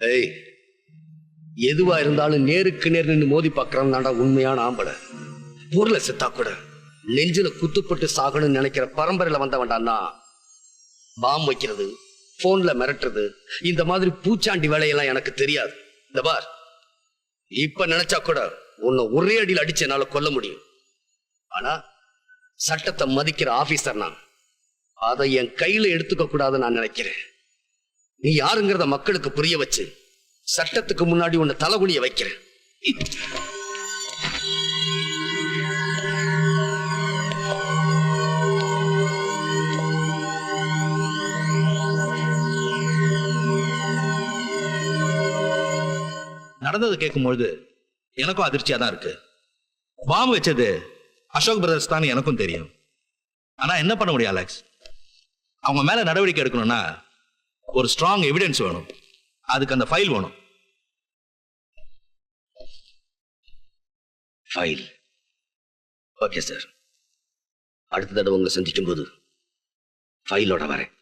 ஏய், எதுவா இருந்தாலும் நேருக்கு நேர் நின்று மோதி பார்க்கறவன் தாண்டா உண்மையான ஆம்பளை. ஊர்ல செத்தா கூட நெஞ்சில குத்துப்பட்டு சாகணும்னு நினைக்கிற பரம்பரையில வந்தவன்டான்னா பாம் வைக்கிறது, போன்ல மிரட்டுறது, இந்த மாதிரி பூச்சாண்டி வேலையெல்லாம் எனக்கு தெரியாது. இந்த பார், இப்ப நினைச்சா கூட உன்னை ஒரே அடியில் அடிச்சு என்னால கொல்ல முடியும். ஆனா சட்டத்தை மதிக்கிற ஆபீசர் நான். அதை என் கையில எடுத்துக்க கூடாதுன்னு நான் நினைக்கிறேன். நீ யாருங்கிறத மக்களுக்கு புரிய வச்சு சட்டத்துக்கு முன்னாடி உன்னை தலைகுனிய வைக்கிறேன். நடந்தது கேட்கும்பொழுது எனக்கும் அதிர்ச்சியா தான் இருக்கு. பாம்பு வச்சது அசோக் பிரதர்ஸ் தான் எனக்கும் தெரியும். ஆனா என்ன பண்ண முடியும் அலெக்ஸ்? அவங்க மேல நடவடிக்கை எடுக்கணும்னா ஒரு ஸ்ட்ராங் எவிடன்ஸ் வேணும். அதுக்கு அந்த ஃபைல் வேணும். ஃபைல்? ஓகே சார், அடுத்த தடவை உங்களை சந்திக்கும் போது ஃபைலோட வரேன்.